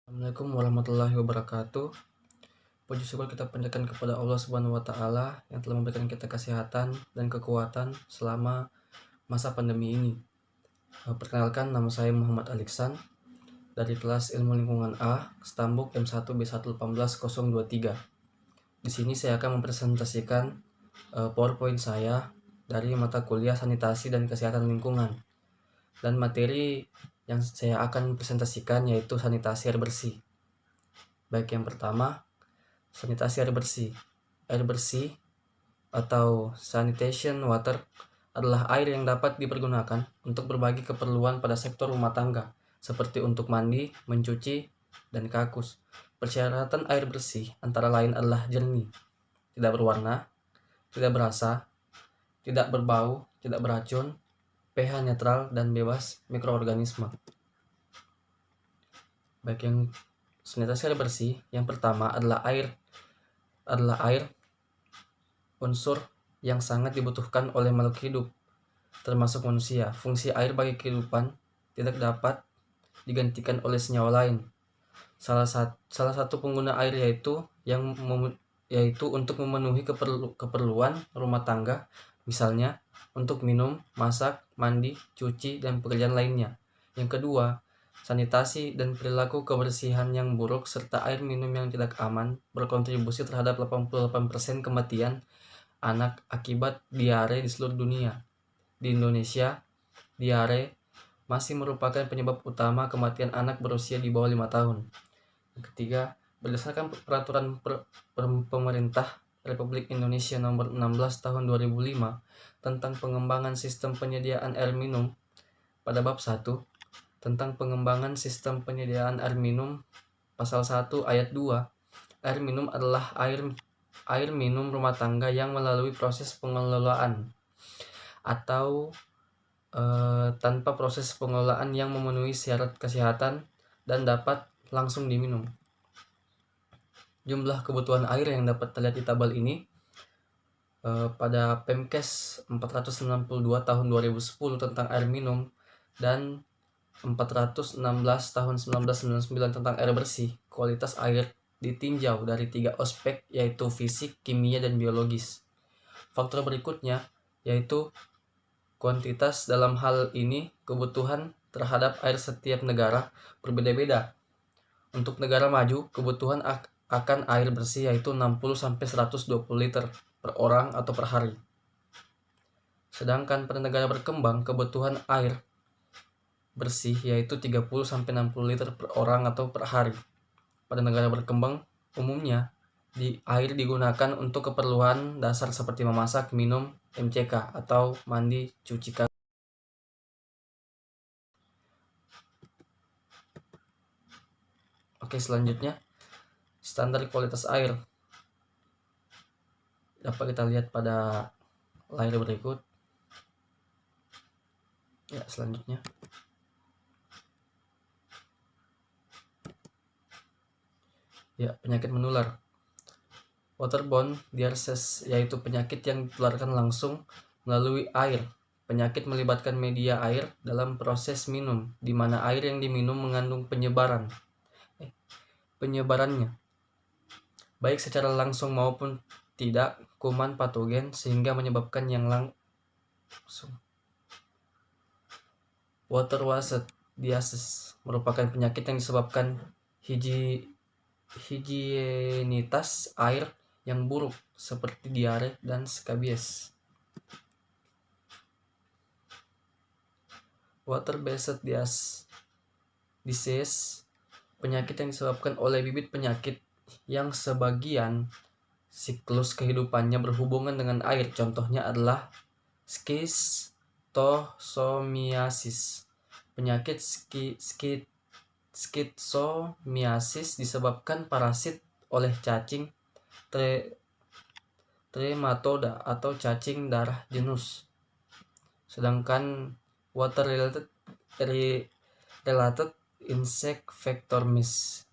Assalamualaikum warahmatullahi wabarakatuh. Puji syukur kita panjatkan kepada Allah Subhanahu wa taala yang telah memberikan kita kesehatan dan kekuatan selama masa pandemi ini. Perkenalkan, nama saya Muhammad Aliksan dari kelas Ilmu Lingkungan A, Stambuk M1B1181023. Di sini saya akan mempresentasikan PowerPoint saya dari mata kuliah Sanitasi dan Kesehatan Lingkungan. Dan materi yang saya akan presentasikan yaitu sanitasi air bersih. Baik, yang pertama, sanitasi air bersih. Air bersih atau sanitation water adalah air yang dapat dipergunakan untuk berbagai keperluan pada sektor rumah tangga, seperti untuk mandi, mencuci, dan kakus. Persyaratan air bersih antara lain adalah jernih, tidak berwarna, tidak berasa, tidak berbau, tidak beracun, pH netral, dan bebas mikroorganisme. Baik, yang sanitasi air bersih yang pertama adalah air unsur yang sangat dibutuhkan oleh makhluk hidup, termasuk manusia. Fungsi air bagi kehidupan tidak dapat digantikan oleh senyawa lain. Salah satu pengguna air yaitu untuk memenuhi keperluan rumah tangga, misalnya untuk minum, masak, mandi, cuci, dan pekerjaan lainnya. Yang kedua, sanitasi dan perilaku kebersihan yang buruk serta air minum yang tidak aman berkontribusi terhadap 88% kematian anak akibat diare di seluruh dunia. Di Indonesia, diare masih merupakan penyebab utama kematian anak berusia di bawah 5 tahun. Yang ketiga, berdasarkan peraturan pemerintah Republik Indonesia nomor 16 tahun 2005 tentang pengembangan sistem penyediaan air minum, pada bab 1 tentang pengembangan sistem penyediaan air minum, pasal 1 ayat 2, air minum adalah air minum rumah tangga yang melalui proses pengelolaan atau tanpa proses pengelolaan yang memenuhi syarat kesehatan dan dapat langsung diminum. Jumlah kebutuhan air yang dapat terlihat di tabel ini pada Pemkes 492 tahun 2010 tentang air minum dan 416 tahun 1999 tentang air bersih. Kualitas air ditinjau dari 3 aspek, yaitu fisik, kimia, dan biologis. Faktor berikutnya yaitu kuantitas. Dalam hal ini, kebutuhan terhadap air setiap negara berbeda-beda. Untuk negara maju, kebutuhan akan air bersih yaitu 60-120 liter per orang atau per hari. Sedangkan pada negara berkembang, kebutuhan air bersih yaitu 30-60 liter per orang atau per hari. Pada negara berkembang, umumnya air digunakan untuk keperluan dasar seperti memasak, minum, MCK atau mandi, cuci kaki. Oke, selanjutnya standar kualitas air dapat kita lihat pada layar berikut. Ya, selanjutnya penyakit menular. Waterborne disease yaitu penyakit yang ditularkan langsung melalui air. Penyakit melibatkan media air dalam proses minum, di mana air yang diminum mengandung penyebarannya, baik secara langsung maupun tidak, kuman patogen sehingga menyebabkan yang langsung. Waterborne disease merupakan penyakit yang disebabkan higienitas air yang buruk seperti diare dan skabies. Water-based disease penyakit yang disebabkan oleh bibit penyakit yang sebagian siklus kehidupannya berhubungan dengan air. Contohnya adalah schistosomiasis. Penyakit schistosomiasis disebabkan parasit oleh cacing Trematoda atau cacing darah jenus. Sedangkan water related insect vector mechanism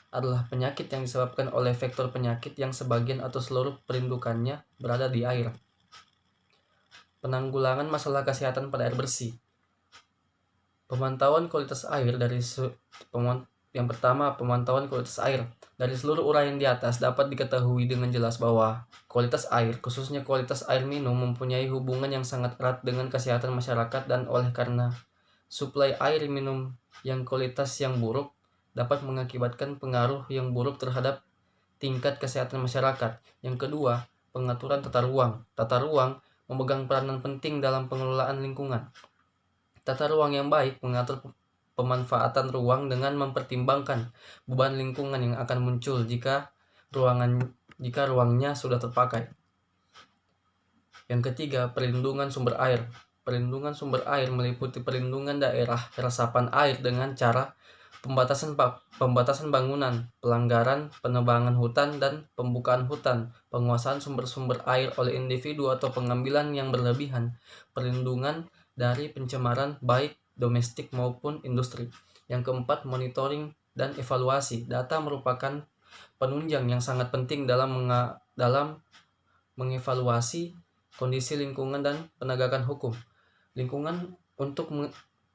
adalah penyakit yang disebabkan oleh vektor penyakit yang sebagian atau seluruh perindukannya berada di air. Penanggulangan masalah kesehatan pada air bersih. Pemantauan kualitas air yang pertama, pemantauan kualitas air. Dari seluruh uraian di atas dapat diketahui dengan jelas bahwa kualitas air, khususnya kualitas air minum, mempunyai hubungan yang sangat erat dengan kesehatan masyarakat, dan oleh karena suplai air minum yang kualitas yang buruk dapat mengakibatkan pengaruh yang buruk terhadap tingkat kesehatan masyarakat. Yang kedua, pengaturan tata ruang. Tata ruang memegang peranan penting dalam pengelolaan lingkungan. Tata ruang yang baik mengatur pemanfaatan ruang dengan mempertimbangkan beban lingkungan yang akan muncul jika ruangnya sudah terpakai. Yang ketiga, perlindungan sumber air. Perlindungan sumber air meliputi perlindungan daerah resapan air dengan cara pembatasan bangunan, pelanggaran penebangan hutan dan pembukaan hutan, penguasaan sumber-sumber air oleh individu atau pengambilan yang berlebihan, perlindungan dari pencemaran baik domestik maupun industri. Yang keempat, monitoring dan evaluasi. Data merupakan penunjang yang sangat penting dalam mengevaluasi kondisi lingkungan dan penegakan hukum lingkungan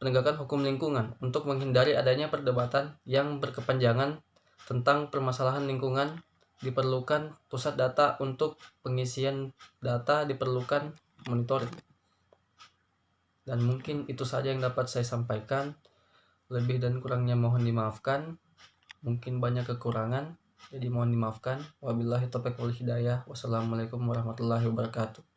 penegakan hukum lingkungan untuk menghindari adanya perdebatan yang berkepanjangan tentang permasalahan lingkungan. Diperlukan pusat data. Untuk pengisian data diperlukan monitoring. Dan mungkin itu saja yang dapat saya sampaikan. Lebih dan kurangnya mohon dimaafkan. Mungkin banyak kekurangan, jadi mohon dimaafkan. Wabillahi taufiq wal hidayah. Wassalamualaikum warahmatullahi wabarakatuh.